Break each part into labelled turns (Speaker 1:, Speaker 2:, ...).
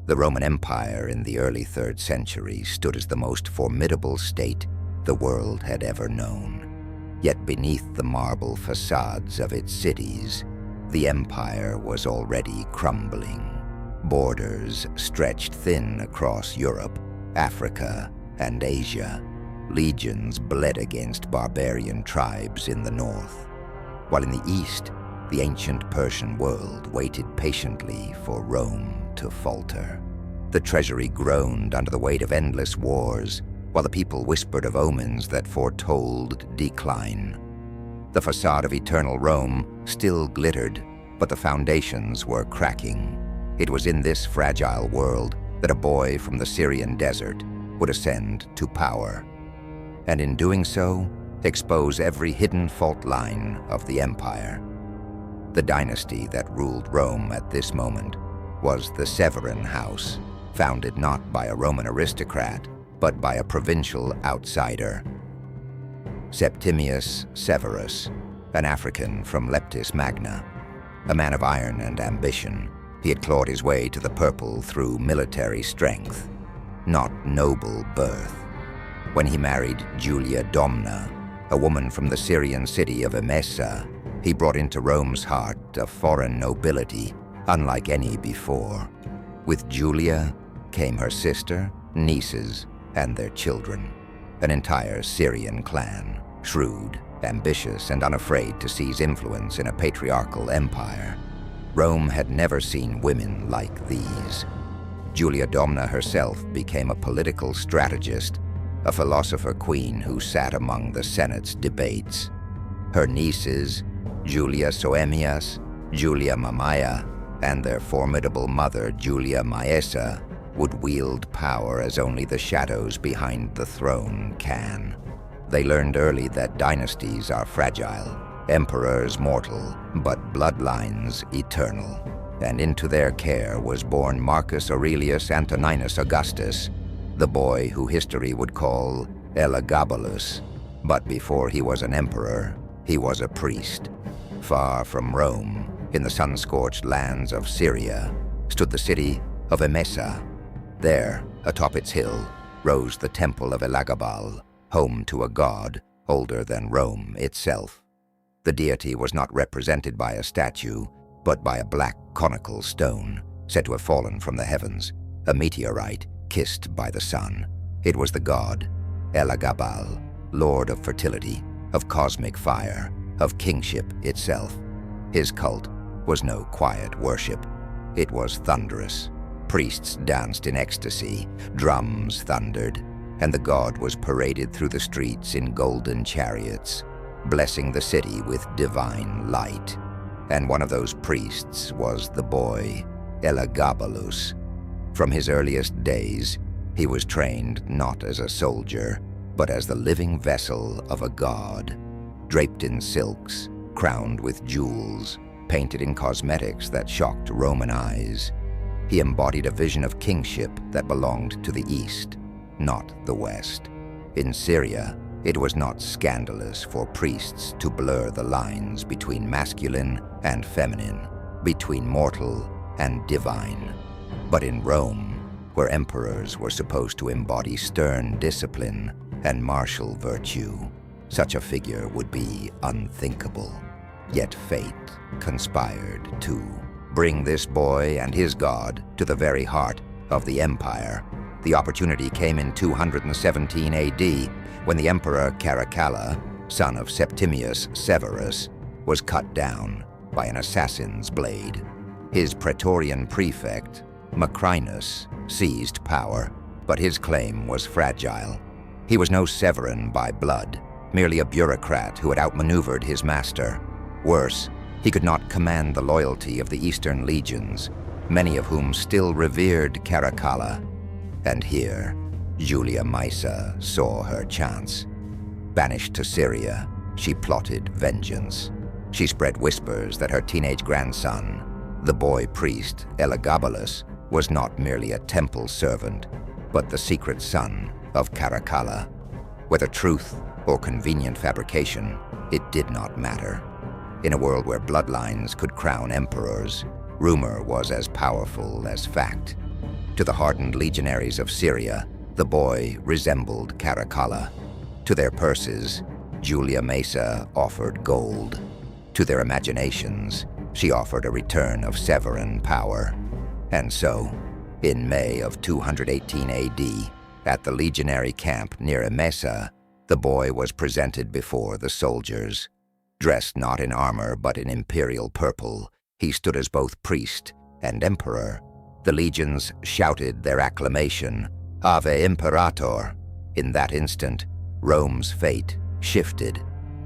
Speaker 1: The Roman Empire in the early 3rd century stood as the most formidable state the world had ever known. Yet beneath the marble facades of its cities, the empire was already crumbling. Borders stretched thin across Europe, Africa, and Asia. Legions bled against barbarian tribes in the north, while in the east, the ancient Persian world waited patiently for Rome to falter. The treasury groaned under the weight of endless wars, while the people whispered of omens that foretold decline. The facade of eternal Rome still glittered, but the foundations were cracking. It was in this fragile world that a boy from the Syrian desert would ascend to power, and in doing so, expose every hidden fault line of the empire. The dynasty that ruled Rome at this moment was the Severan house, founded not by a Roman aristocrat, but by a provincial outsider. Septimius Severus, an African from Leptis Magna, a man of iron and ambition, he had clawed his way to the purple through military strength, not noble birth. When he married Julia Domna, a woman from the Syrian city of Emesa, he brought into Rome's heart a foreign nobility unlike any before. With Julia came her sister, nieces, and their children, an entire Syrian clan, shrewd, ambitious, and unafraid to seize influence in a patriarchal empire. Rome had never seen women like these. Julia Domna herself became a political strategist, a philosopher queen who sat among the Senate's debates. Her nieces, Julia Soemias, Julia Mamaia, and their formidable mother, Julia Maesa, would wield power as only the shadows behind the throne can. They learned early that dynasties are fragile, emperors mortal, but bloodlines eternal. And into their care was born Marcus Aurelius Antoninus Augustus, the boy who history would call Elagabalus. But before he was an emperor, he was a priest. Far from Rome, in the sun-scorched lands of Syria, stood the city of Emesa. There, atop its hill, rose the temple of Elagabal, home to a god older than Rome itself. The deity was not represented by a statue, but by a black conical stone, said to have fallen from the heavens, a meteorite kissed by the sun. It was the god Elagabal, lord of fertility, of cosmic fire, of kingship itself. His cult was no quiet worship. It was thunderous. Priests danced in ecstasy, drums thundered, and the god was paraded through the streets in golden chariots, blessing the city with divine light. And one of those priests was the boy Elagabalus. From his earliest days, he was trained not as a soldier, but as the living vessel of a god, draped in silks, crowned with jewels, painted in cosmetics that shocked Roman eyes. He embodied a vision of kingship that belonged to the East, not the West. In Syria, it was not scandalous for priests to blur the lines between masculine and feminine, between mortal and divine. But in Rome, where emperors were supposed to embody stern discipline and martial virtue, such a figure would be unthinkable. Yet fate conspired to bring this boy and his god to the very heart of the empire. The opportunity came in 217 AD, when the emperor Caracalla, son of Septimius Severus, was cut down by an assassin's blade. His Praetorian prefect, Macrinus, seized power, but his claim was fragile. He was no Severan by blood, merely a bureaucrat who had outmaneuvered his master. Worse, he could not command the loyalty of the Eastern legions, many of whom still revered Caracalla. And here, Julia Maesa saw her chance. Banished to Syria, she plotted vengeance. She spread whispers that her teenage grandson, the boy priest Elagabalus, was not merely a temple servant, but the secret son of Caracalla. Whether truth or convenient fabrication, it did not matter. In a world where bloodlines could crown emperors, rumor was as powerful as fact. To the hardened legionaries of Syria, the boy resembled Caracalla. To their purses, Julia Maesa offered gold. To their imaginations, she offered a return of Severan power. And so, in May of 218 AD, at the legionary camp near Emesa, the boy was presented before the soldiers. Dressed not in armor but in imperial purple, he stood as both priest and emperor. The legions shouted their acclamation, Ave Imperator! In that instant, Rome's fate shifted.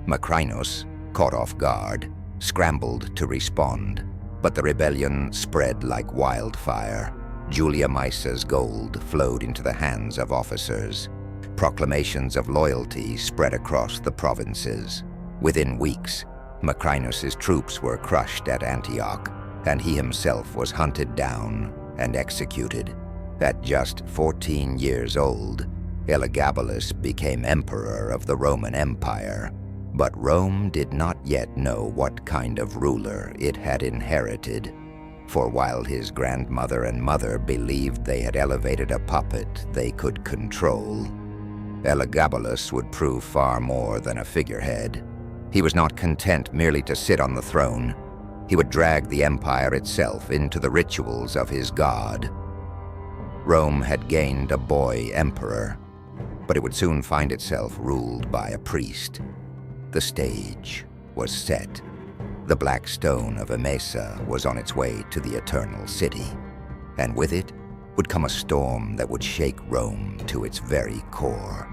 Speaker 1: Macrinus, caught off guard, scrambled to respond, but the rebellion spread like wildfire. Julia Maesa's gold flowed into the hands of officers. Proclamations of loyalty spread across the provinces. Within weeks, Macrinus's troops were crushed at Antioch, and he himself was hunted down and executed. At just 14 years old, Elagabalus became emperor of the Roman Empire, but Rome did not yet know what kind of ruler it had inherited. For while his grandmother and mother believed they had elevated a puppet they could control, Elagabalus would prove far more than a figurehead. He was not content merely to sit on the throne. He would drag the empire itself into the rituals of his god. Rome had gained a boy emperor, but it would soon find itself ruled by a priest. The stage was set. The Black Stone of Emesa was on its way to the Eternal City, and with it would come a storm that would shake Rome to its very core.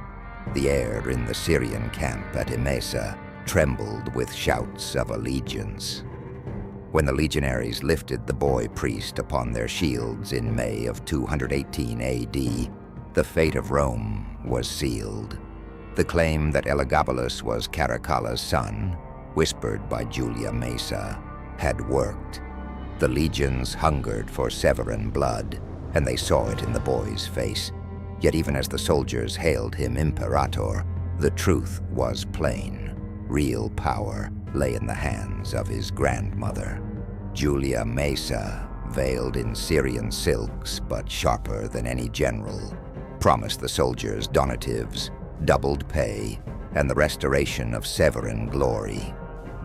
Speaker 1: The air in the Syrian camp at Emesa trembled with shouts of allegiance. When the legionaries lifted the boy priest upon their shields in May of 218 AD, the fate of Rome was sealed. The claim that Elagabalus was Caracalla's son, whispered by Julia Maesa, had worked. The legions hungered for Severan blood, and they saw it in the boy's face. Yet even as the soldiers hailed him Imperator, the truth was plain. Real power lay in the hands of his grandmother. Julia Maesa, veiled in Syrian silks but sharper than any general, promised the soldiers donatives, doubled pay, and the restoration of Severan glory.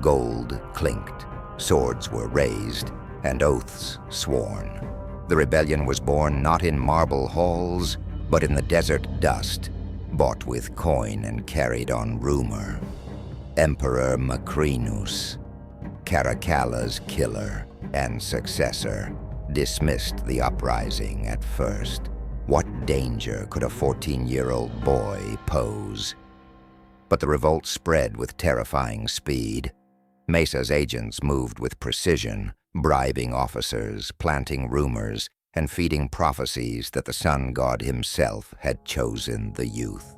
Speaker 1: Gold clinked, swords were raised, and oaths sworn. The rebellion was born not in marble halls, but in the desert dust, bought with coin and carried on rumor. Emperor Macrinus, Caracalla's killer and successor, dismissed the uprising at first. What danger could a 14-year-old boy pose? But the revolt spread with terrifying speed. Maesa's agents moved with precision, bribing officers, planting rumors, and feeding prophecies that the sun god himself had chosen the youth.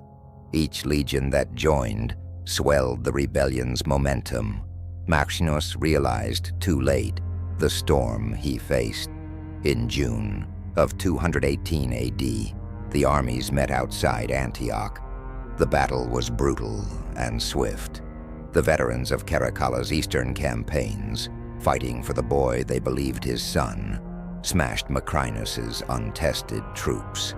Speaker 1: Each legion that joined swelled the rebellion's momentum. Macrinus realized too late the storm he faced. In June of 218 AD, the armies met outside Antioch. The battle was brutal and swift. The veterans of Caracalla's eastern campaigns, fighting for the boy they believed his son, smashed Macrinus's untested troops.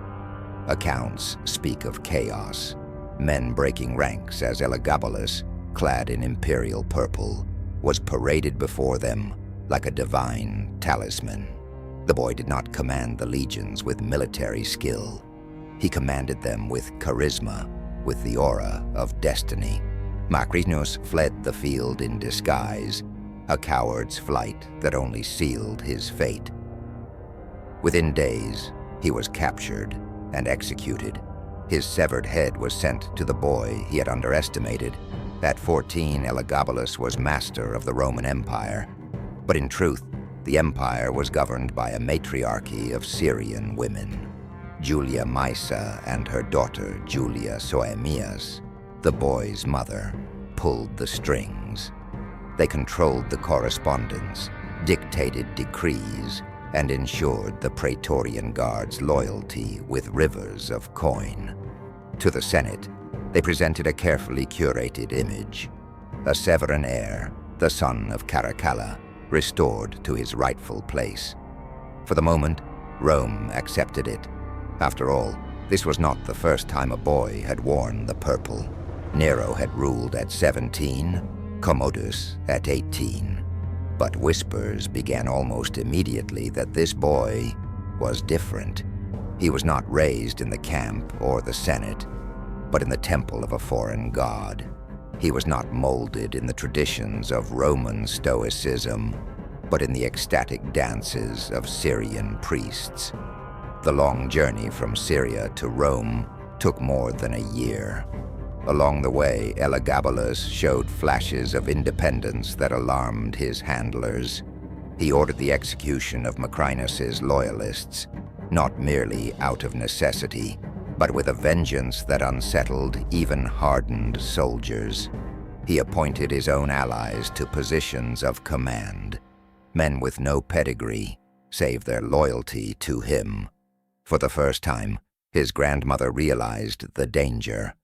Speaker 1: Accounts speak of chaos, men breaking ranks as Elagabalus, clad in imperial purple, was paraded before them like a divine talisman. The boy did not command the legions with military skill. He commanded them with charisma, with the aura of destiny. Macrinus fled the field in disguise, a coward's flight that only sealed his fate. Within days, he was captured and executed. His severed head was sent to the boy he had underestimated. At 14, Elagabalus was master of the Roman Empire. But in truth, the empire was governed by a matriarchy of Syrian women. Julia Maesa and her daughter Julia Soaemias, the boy's mother, pulled the strings. They controlled the correspondence, dictated decrees, and ensured the Praetorian Guard's loyalty with rivers of coin. To the Senate, they presented a carefully curated image. A Severan heir, the son of Caracalla, restored to his rightful place. For the moment, Rome accepted it. After all, this was not the first time a boy had worn the purple. Nero had ruled at 17, Commodus at 18. But whispers began almost immediately that this boy was different. He was not raised in the camp or the Senate, but in the temple of a foreign god. He was not molded in the traditions of Roman stoicism, but in the ecstatic dances of Syrian priests. The long journey from Syria to Rome took more than a year. Along the way, Elagabalus showed flashes of independence that alarmed his handlers. He ordered the execution of Macrinus's loyalists, not merely out of necessity, but with a vengeance that unsettled even hardened soldiers. He appointed his own allies to positions of command, men with no pedigree, save their loyalty to him. For the first time, his grandmother realized the danger.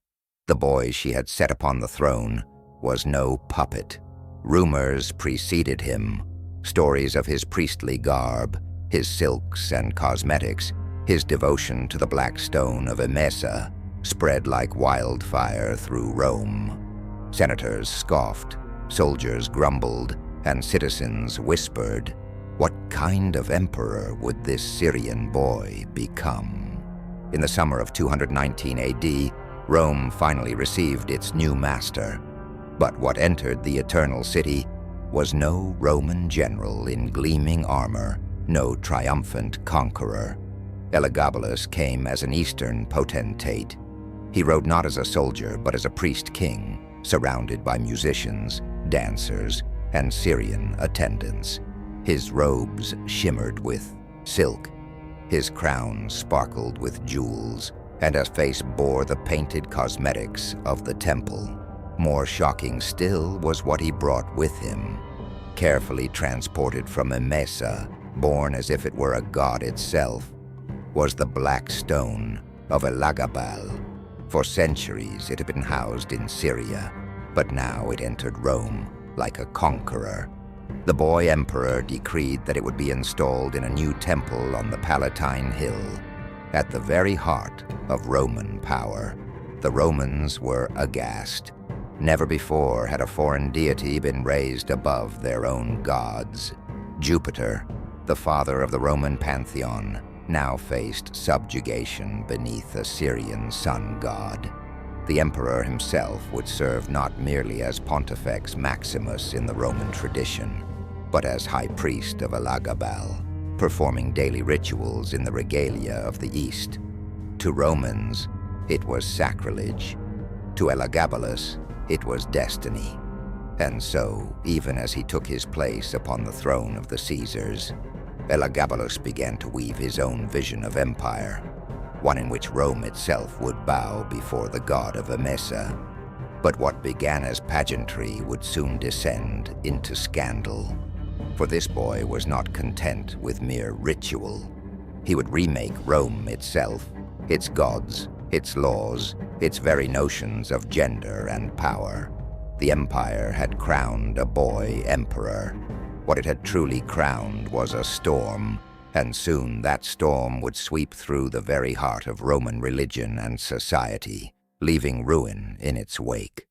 Speaker 1: The boy she had set upon the throne was no puppet. Rumors preceded him, stories of his priestly garb, his silks and cosmetics, his devotion to the Black Stone of Emesa, spread like wildfire through Rome. Senators scoffed, soldiers grumbled, and citizens whispered, "What kind of emperor would this Syrian boy become?" In the summer of 219 AD, Rome finally received its new master. But what entered the Eternal City was no Roman general in gleaming armor, no triumphant conqueror. Elagabalus came as an Eastern potentate. He rode not as a soldier, but as a priest-king, surrounded by musicians, dancers, and Syrian attendants. His robes shimmered with silk. His crown sparkled with jewels, and his face bore the painted cosmetics of the temple. More shocking still was what he brought with him. Carefully transported from Emesa, born as if it were a god itself, was the Black Stone of Elagabal. For centuries it had been housed in Syria, but now it entered Rome like a conqueror. The boy emperor decreed that it would be installed in a new temple on the Palatine Hill, at the very heart of Roman power. The Romans were aghast. Never before had a foreign deity been raised above their own gods. Jupiter, the father of the Roman pantheon, now faced subjugation beneath a Syrian sun god. The emperor himself would serve not merely as Pontifex Maximus in the Roman tradition, but as high priest of Elagabal, performing daily rituals in the regalia of the East. To Romans, it was sacrilege. To Elagabalus, it was destiny. And so, even as he took his place upon the throne of the Caesars, Elagabalus began to weave his own vision of empire, one in which Rome itself would bow before the god of Emesa. But what began as pageantry would soon descend into scandal. For this boy was not content with mere ritual. He would remake Rome itself, its gods, its laws, its very notions of gender and power. The empire had crowned a boy emperor. What it had truly crowned was a storm, and soon that storm would sweep through the very heart of Roman religion and society, leaving ruin in its wake.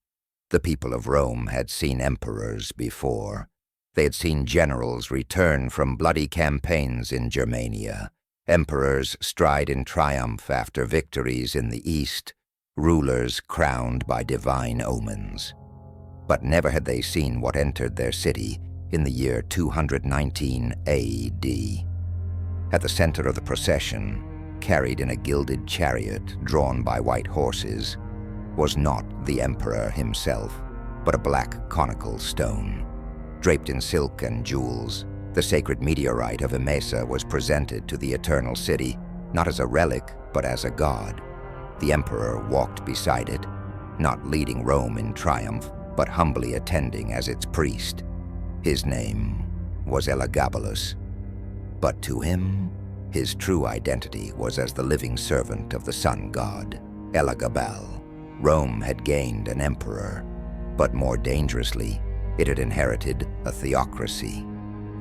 Speaker 1: The people of Rome had seen emperors before. They had seen generals return from bloody campaigns in Germania, emperors stride in triumph after victories in the East, rulers crowned by divine omens. But never had they seen what entered their city in the year 219 AD. At the center of the procession, carried in a gilded chariot drawn by white horses, was not the emperor himself, but a black conical stone. Draped in silk and jewels, the sacred meteorite of Emesa was presented to the Eternal City, not as a relic, but as a god. The emperor walked beside it, not leading Rome in triumph, but humbly attending as its priest. His name was Elagabalus, but to him, his true identity was as the living servant of the sun god, Elagabal. Rome had gained an emperor, but more dangerously, it had inherited a theocracy.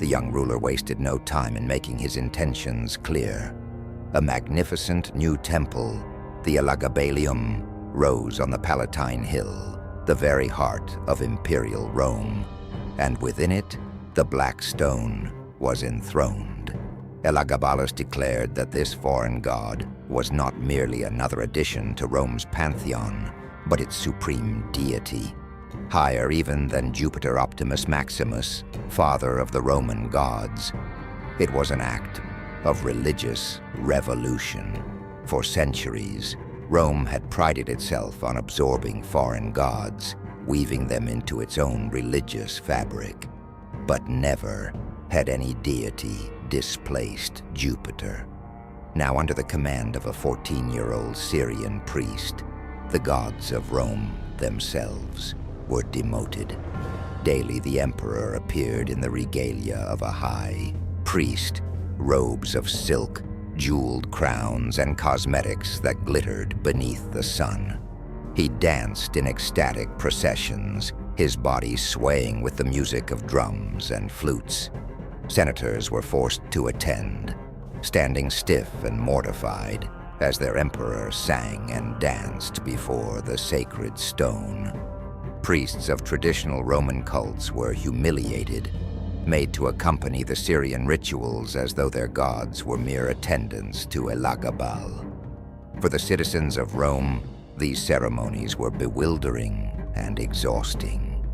Speaker 1: The young ruler wasted no time in making his intentions clear. A magnificent new temple, the Elagabalium, rose on the Palatine Hill, the very heart of imperial Rome, and within it, the Black Stone was enthroned. Elagabalus declared that this foreign god was not merely another addition to Rome's pantheon, but its supreme deity, higher even than Jupiter Optimus Maximus, father of the Roman gods. It was an act of religious revolution. For centuries, Rome had prided itself on absorbing foreign gods, weaving them into its own religious fabric. But never had any deity displaced Jupiter. Now, under the command of a 14-year-old Syrian priest, the gods of Rome themselves were demoted. Daily the emperor appeared in the regalia of a high priest, robes of silk, jeweled crowns, and cosmetics that glittered beneath the sun. He danced in ecstatic processions, his body swaying with the music of drums and flutes. Senators were forced to attend, standing stiff and mortified as their emperor sang and danced before the sacred stone. Priests of traditional Roman cults were humiliated, made to accompany the Syrian rituals as though their gods were mere attendants to Elagabal. For the citizens of Rome, these ceremonies were bewildering and exhausting.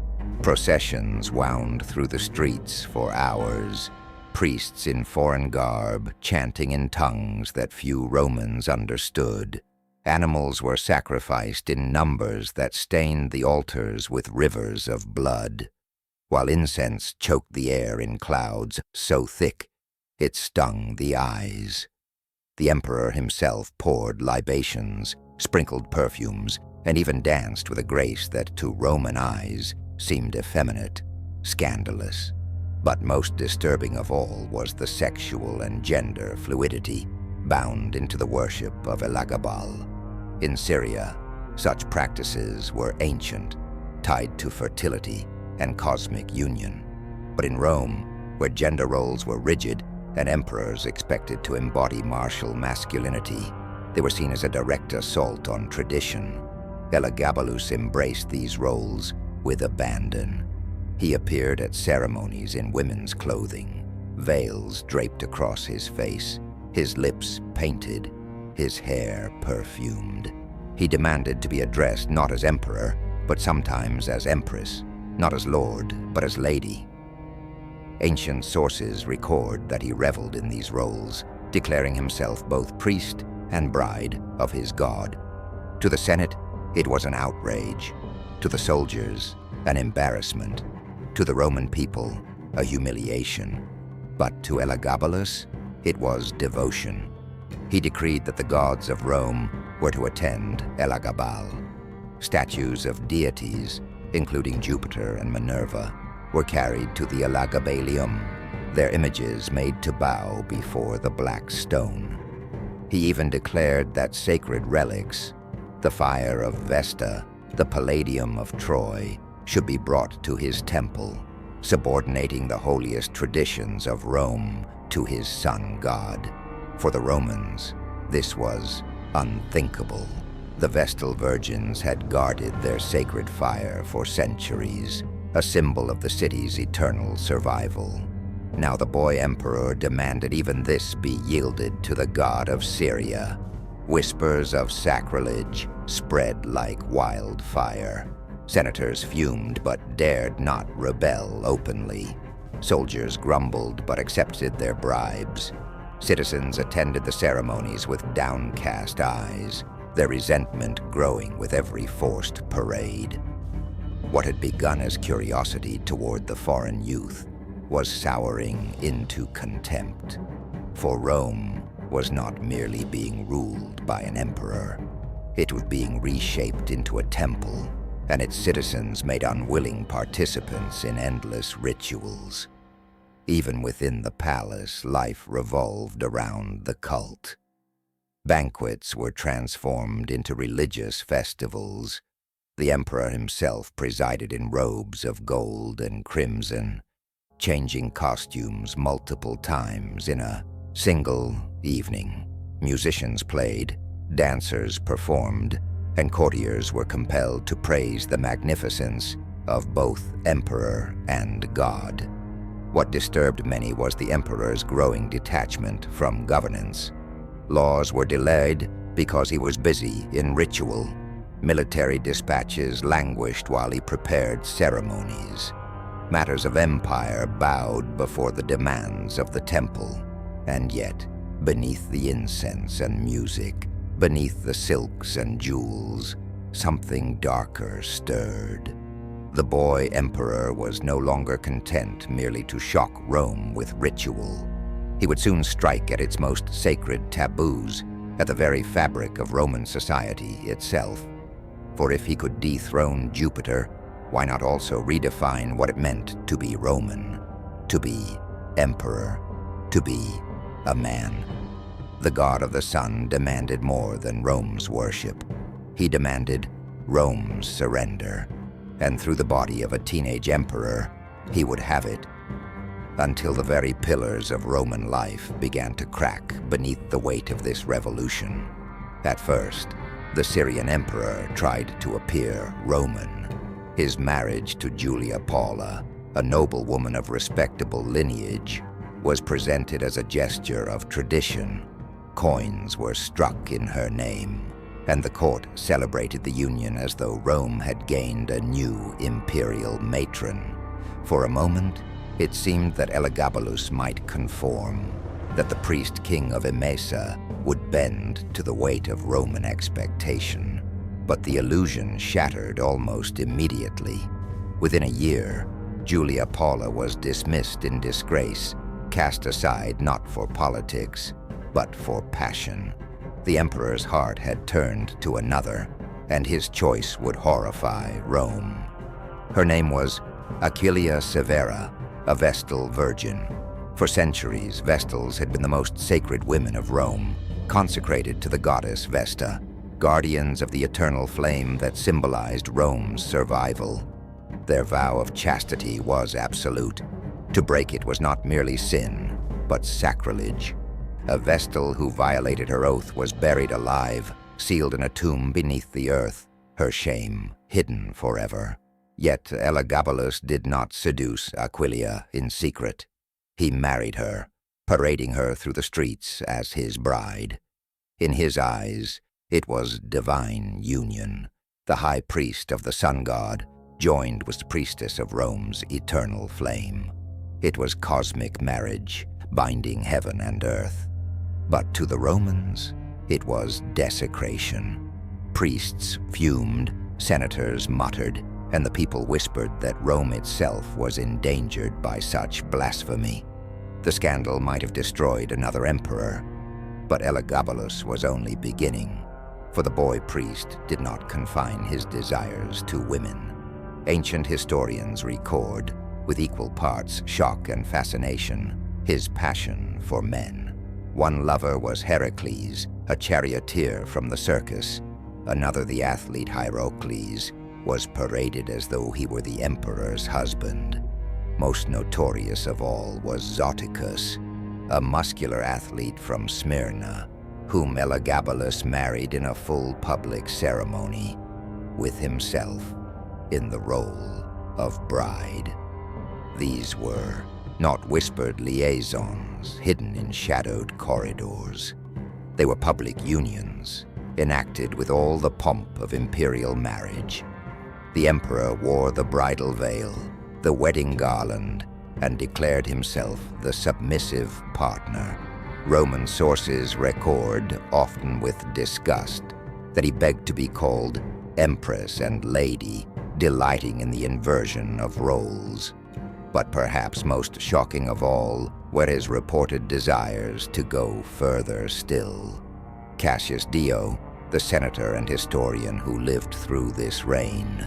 Speaker 1: Processions wound through the streets for hours, priests in foreign garb chanting in tongues that few Romans understood. Animals were sacrificed in numbers that stained the altars with rivers of blood, while incense choked the air in clouds so thick it stung the eyes. The emperor himself poured libations, sprinkled perfumes, and even danced with a grace that to Roman eyes seemed effeminate, scandalous. But most disturbing of all was the sexual and gender fluidity bound into the worship of Elagabal. In Syria, such practices were ancient, tied to fertility and cosmic union. But in Rome, where gender roles were rigid and emperors expected to embody martial masculinity, they were seen as a direct assault on tradition. Elagabalus embraced these roles with abandon. He appeared at ceremonies in women's clothing, veils draped across his face, his lips painted, his hair perfumed. He demanded to be addressed not as emperor, but sometimes as empress, not as lord, but as lady. Ancient sources record that he reveled in these roles, declaring himself both priest and bride of his god. To the Senate, it was an outrage. To the soldiers, an embarrassment. To the Roman people, a humiliation. But to Elagabalus, it was devotion. He decreed that the gods of Rome were to attend Elagabal. Statues of deities, including Jupiter and Minerva, were carried to the Elagabalium, their images made to bow before the Black Stone. He even declared that sacred relics, the fire of Vesta, the palladium of Troy, should be brought to his temple, subordinating the holiest traditions of Rome to his sun god. For the Romans, this was unthinkable. The Vestal Virgins had guarded their sacred fire for centuries, a symbol of the city's eternal survival. Now the boy emperor demanded even this be yielded to the god of Syria. Whispers of sacrilege spread like wildfire. Senators fumed but dared not rebel openly. Soldiers grumbled but accepted their bribes. Citizens attended the ceremonies with downcast eyes, their resentment growing with every forced parade. What had begun as curiosity toward the foreign youth was souring into contempt. For Rome was not merely being ruled by an emperor. It was being reshaped into a temple, and its citizens made unwilling participants in endless rituals. Even within the palace, life revolved around the cult. Banquets were transformed into religious festivals. The emperor himself presided in robes of gold and crimson. changing costumes multiple times in a single evening. Musicians played, dancers performed, and courtiers were compelled to praise the magnificence of both emperor and god. What disturbed many was the emperor's growing detachment from governance. Laws were delayed because he was busy in ritual. Military dispatches languished while he prepared ceremonies. Matters of empire bowed before the demands of the temple. And yet, beneath the incense and music, beneath the silks and jewels, something darker stirred. The boy emperor was no longer content merely to shock Rome with ritual. He would soon strike at its most sacred taboos, at the very fabric of Roman society itself. For if he could dethrone Jupiter, why not also redefine what it meant to be Roman, to be emperor, to be a man? The god of the sun demanded more than Rome's worship. He demanded Rome's surrender, and through the body of a teenage emperor, he would have it, until the very pillars of Roman life began to crack beneath the weight of this revolution. At first, the Syrian emperor tried to appear Roman. His marriage to Julia Paula, a noblewoman of respectable lineage, was presented as a gesture of tradition. Coins were struck in her name, and the court celebrated the union as though Rome had gained a new imperial matron. For a moment, it seemed that Elagabalus might conform, that the priest-king of Emesa would bend to the weight of Roman expectation. But the illusion shattered almost immediately. Within a year, Julia Paula was dismissed in disgrace, cast aside not for politics, but for passion. The emperor's heart had turned to another, and his choice would horrify Rome. Her name was Aquilia Severa, a Vestal Virgin. For centuries, Vestals had been the most sacred women of Rome, consecrated to the goddess Vesta, guardians of the eternal flame that symbolized Rome's survival. Their vow of chastity was absolute. To break it was not merely sin, but sacrilege. A Vestal who violated her oath was buried alive, sealed in a tomb beneath the earth, her shame hidden forever. Yet Elagabalus did not seduce Aquilia in secret. He married her, parading her through the streets as his bride. In his eyes, it was divine union. The high priest of the sun god joined with the priestess of Rome's eternal flame. It was cosmic marriage, binding heaven and earth. But to the Romans, it was desecration. Priests fumed, senators muttered, and the people whispered that Rome itself was endangered by such blasphemy. The scandal might have destroyed another emperor, but Elagabalus was only beginning, for the boy priest did not confine his desires to women. Ancient historians record, with equal parts shock and fascination, his passion for men. One lover was Hierocles, a charioteer from the circus. Another, the athlete Hierocles, was paraded as though he were the emperor's husband. Most notorious of all was Zoticus, a muscular athlete from Smyrna, whom Elagabalus married in a full public ceremony, with himself in the role of bride. These were not whispered liaisons hidden in shadowed corridors. They were public unions, enacted with all the pomp of imperial marriage. The emperor wore the bridal veil, the wedding garland, and declared himself the submissive partner. Roman sources record, often with disgust, that he begged to be called empress and lady, delighting in the inversion of roles. But perhaps most shocking of all were his reported desires to go further still. Cassius Dio, the senator and historian who lived through this reign,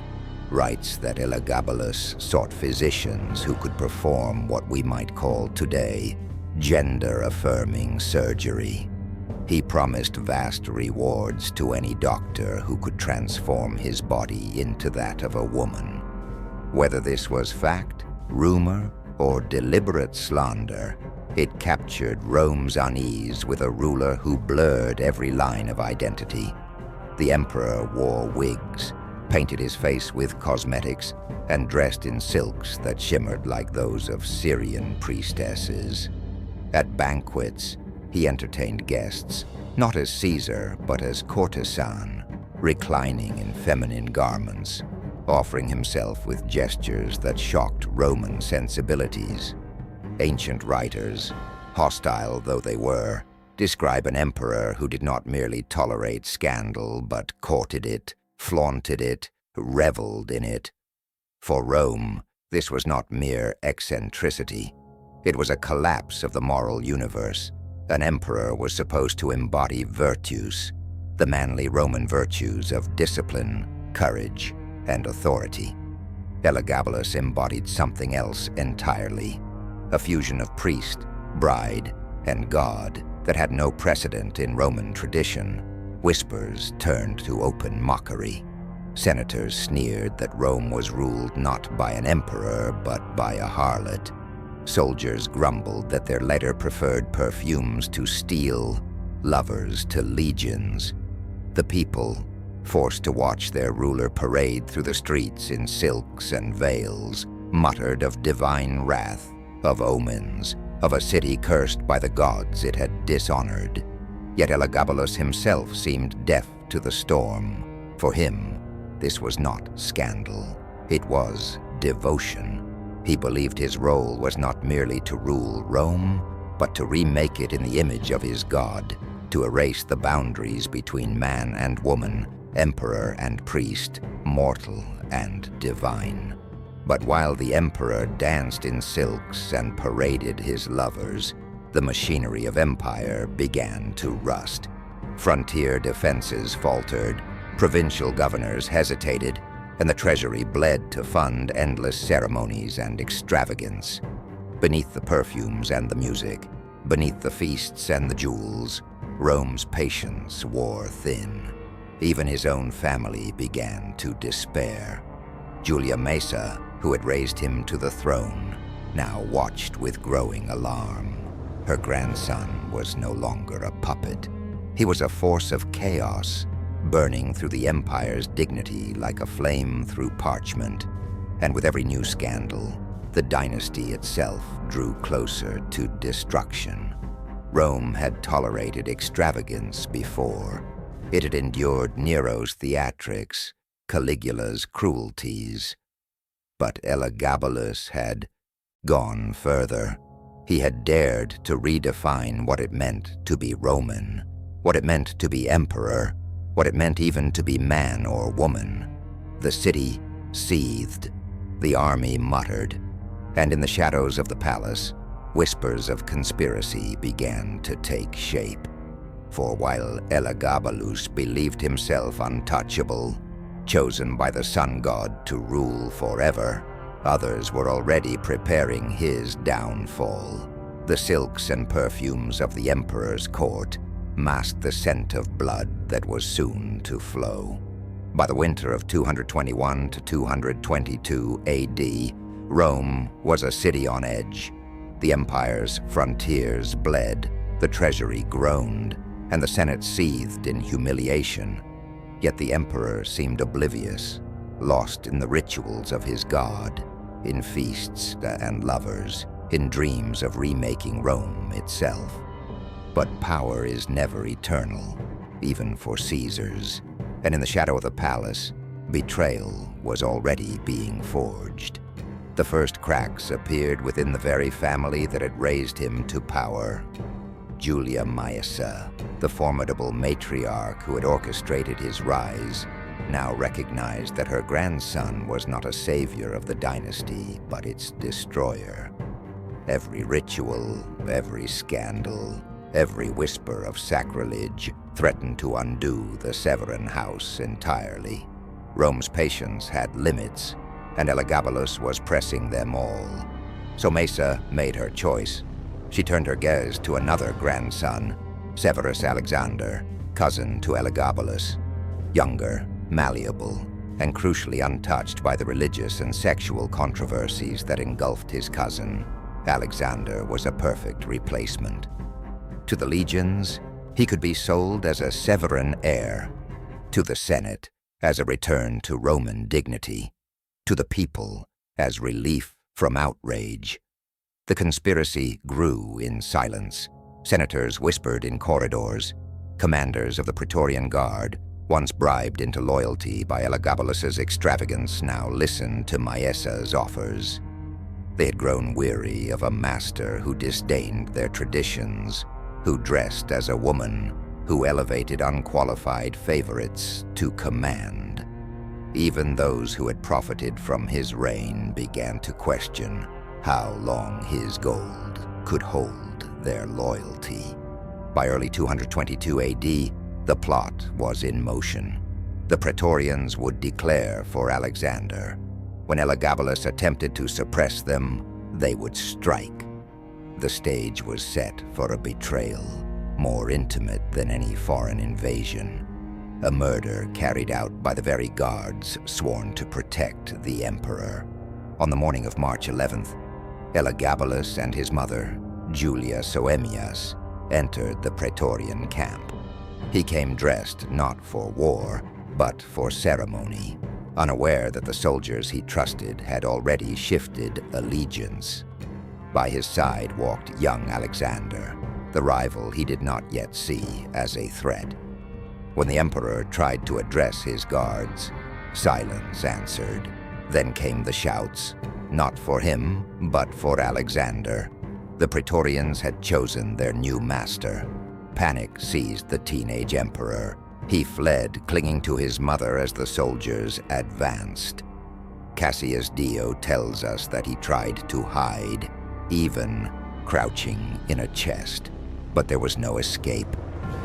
Speaker 1: writes that Elagabalus sought physicians who could perform what we might call today gender-affirming surgery. He promised vast rewards to any doctor who could transform his body into that of a woman. Whether this was fact, rumor, or deliberate slander, it captured Rome's unease with a ruler who blurred every line of identity. The emperor wore wigs, painted his face with cosmetics, and dressed in silks that shimmered like those of Syrian priestesses. At banquets, he entertained guests, not as Caesar, but as courtesan, reclining in feminine garments, offering himself with gestures that shocked Roman sensibilities. Ancient writers, hostile though they were, describe an emperor who did not merely tolerate scandal, but courted it, flaunted it, reveled in it. For Rome, this was not mere eccentricity. It was a collapse of the moral universe. An emperor was supposed to embody virtus, the manly Roman virtues of discipline, courage, and authority. Elagabalus embodied something else entirely, a fusion of priest, bride, and god that had no precedent in Roman tradition. Whispers turned to open mockery. Senators sneered that Rome was ruled not by an emperor, but by a harlot. Soldiers grumbled that their leader preferred perfumes to steel, lovers to legions. The people, forced to watch their ruler parade through the streets in silks and veils, muttered of divine wrath, of omens, of a city cursed by the gods it had dishonored. Yet Elagabalus himself seemed deaf to the storm. For him, this was not scandal. It was devotion. He believed his role was not merely to rule Rome, but to remake it in the image of his god, to erase the boundaries between man and woman, emperor and priest, mortal and divine. But while the emperor danced in silks and paraded his lovers, the machinery of empire began to rust. Frontier defenses faltered, provincial governors hesitated, and the treasury bled to fund endless ceremonies and extravagance. Beneath the perfumes and the music, beneath the feasts and the jewels, Rome's patience wore thin. Even his own family began to despair. Julia Maesa, who had raised him to the throne, now watched with growing alarm. Her grandson was no longer a puppet. He was a force of chaos, burning through the empire's dignity like a flame through parchment. And with every new scandal, the dynasty itself drew closer to destruction. Rome had tolerated extravagance before. It had endured Nero's theatrics, Caligula's cruelties. But Elagabalus had gone further. He had dared to redefine what it meant to be Roman, what it meant to be emperor, what it meant even to be man or woman. The city seethed, the army muttered, and in the shadows of the palace, whispers of conspiracy began to take shape. For while Elagabalus believed himself untouchable, chosen by the sun god to rule forever, others were already preparing his downfall. The silks and perfumes of the emperor's court masked the scent of blood that was soon to flow. By the winter of 221 to 222 AD, Rome was a city on edge. The empire's frontiers bled, the treasury groaned, and the Senate seethed in humiliation. Yet the emperor seemed oblivious, lost in the rituals of his god, in feasts and lovers, in dreams of remaking Rome itself. But power is never eternal, even for Caesars, and in the shadow of the palace, betrayal was already being forged. The first cracks appeared within the very family that had raised him to power. Julia Maesa, the formidable matriarch who had orchestrated his rise, now recognized that her grandson was not a savior of the dynasty, but its destroyer. Every ritual, every scandal, every whisper of sacrilege threatened to undo the Severan house entirely. Rome's patience had limits, and Elagabalus was pressing them all. So Maesa made her choice. She turned her gaze to another grandson, Severus Alexander, cousin to Elagabalus. Younger, malleable, and crucially untouched by the religious and sexual controversies that engulfed his cousin, Alexander was a perfect replacement. To the legions, he could be sold as a Severan heir. To the Senate, as a return to Roman dignity. To the people, as relief from outrage. The conspiracy grew in silence. Senators whispered in corridors. Commanders of the Praetorian Guard, once bribed into loyalty by Elagabalus's extravagance, now listened to Maesa's offers. They had grown weary of a master who disdained their traditions, who dressed as a woman, who elevated unqualified favorites to command. Even those who had profited from his reign began to question how long his gold could hold their loyalty. By early 222 AD, the plot was in motion. The Praetorians would declare for Alexander. When Elagabalus attempted to suppress them, they would strike. The stage was set for a betrayal, more intimate than any foreign invasion. A murder carried out by the very guards sworn to protect the emperor. On the morning of March 11th, Elagabalus and his mother, Julia Soemias, entered the Praetorian camp. He came dressed not for war, but for ceremony, unaware that the soldiers he trusted had already shifted allegiance. By his side walked young Alexander, the rival he did not yet see as a threat. When the emperor tried to address his guards, silence answered. Then came the shouts, not for him, but for Alexander. The Praetorians had chosen their new master. Panic seized the teenage emperor. He fled, clinging to his mother as the soldiers advanced. Cassius Dio tells us that he tried to hide, even crouching in a chest. But there was no escape.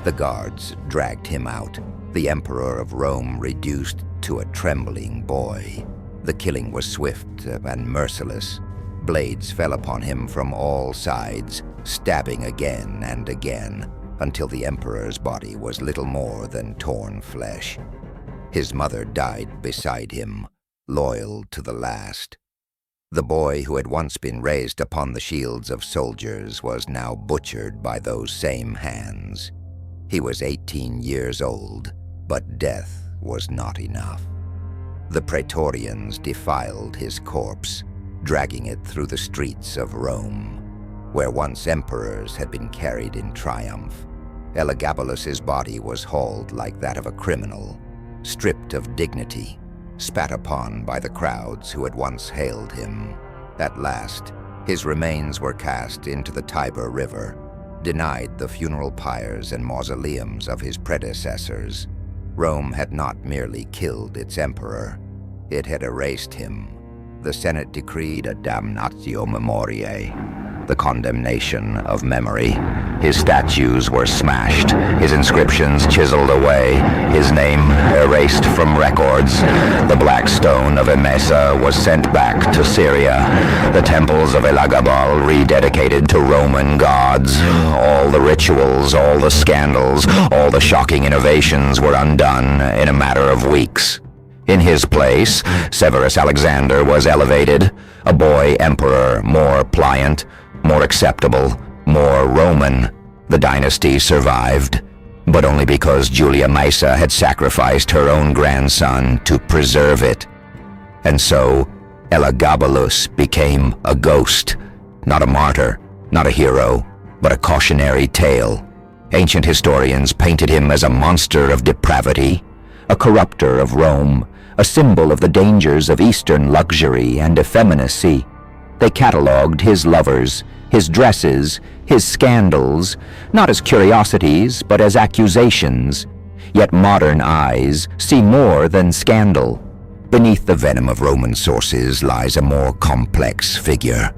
Speaker 1: The guards dragged him out, the emperor of Rome reduced to a trembling boy. The killing was swift and merciless. Blades fell upon him from all sides, stabbing again and again, until the emperor's body was little more than torn flesh. His mother died beside him, loyal to the last. The boy who had once been raised upon the shields of soldiers was now butchered by those same hands. He was 18 years old, but death was not enough. The Praetorians defiled his corpse, dragging it through the streets of Rome, where once emperors had been carried in triumph. Elagabalus's body was hauled like that of a criminal, stripped of dignity, spat upon by the crowds who had once hailed him. At last, his remains were cast into the Tiber River, denied the funeral pyres and mausoleums of his predecessors. Rome had not merely killed its emperor, it had erased him. The Senate decreed a damnatio memoriae, the condemnation of memory. His statues were smashed, his inscriptions chiseled away, his name erased from records. The Black Stone of Emesa was sent back to Syria, the temples of Elagabal rededicated to Roman gods. All the rituals, all the scandals, all the shocking innovations were undone in a matter of weeks. In his place, Severus Alexander was elevated, a boy emperor, more pliant, more acceptable, more Roman. The dynasty survived, but only because Julia Maesa had sacrificed her own grandson to preserve it. And so, Elagabalus became a ghost, not a martyr, not a hero, but a cautionary tale. Ancient historians painted him as a monster of depravity, a corrupter of Rome, a symbol of the dangers of Eastern luxury and effeminacy. They catalogued his lovers, his dresses, his scandals, not as curiosities, but as accusations. Yet modern eyes see more than scandal. Beneath the venom of Roman sources lies a more complex figure,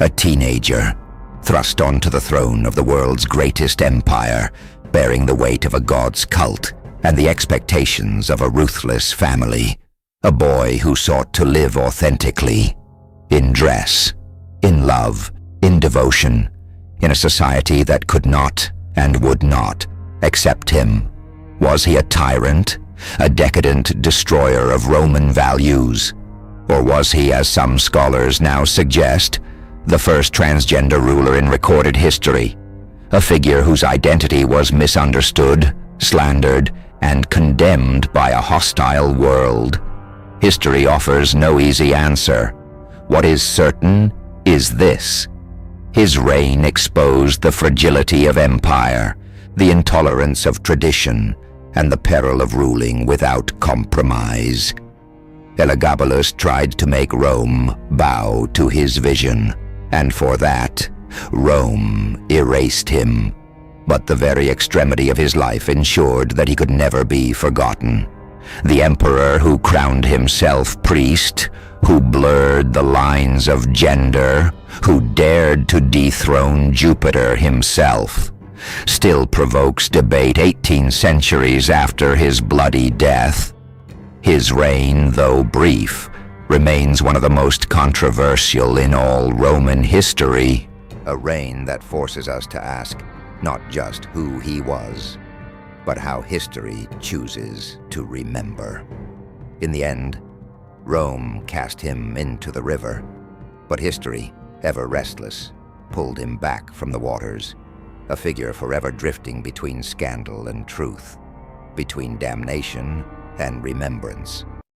Speaker 1: a teenager, thrust onto the throne of the world's greatest empire, bearing the weight of a god's cult and the expectations of a ruthless family. A boy who sought to live authentically, in dress, in love, in devotion, in a society that could not and would not accept him. Was he a tyrant, a decadent destroyer of Roman values? Or was he, as some scholars now suggest, the first transgender ruler in recorded history, a figure whose identity was misunderstood, slandered, and condemned by a hostile world? History offers no easy answer. What is certain is this: his reign exposed the fragility of empire, the intolerance of tradition, and the peril of ruling without compromise. Elagabalus tried to make Rome bow to his vision, and for that, Rome erased him. But the very extremity of his life ensured that he could never be forgotten. The emperor who crowned himself priest, who blurred the lines of gender, who dared to dethrone Jupiter himself, still provokes debate 18 centuries after his bloody death. His reign, though brief, remains one of the most controversial in all Roman history. A reign that forces us to ask not just who he was, but how history chooses to remember. In the end, Rome cast him into the river, but history, ever restless, pulled him back from the waters, a figure forever drifting between scandal and truth, between damnation and remembrance.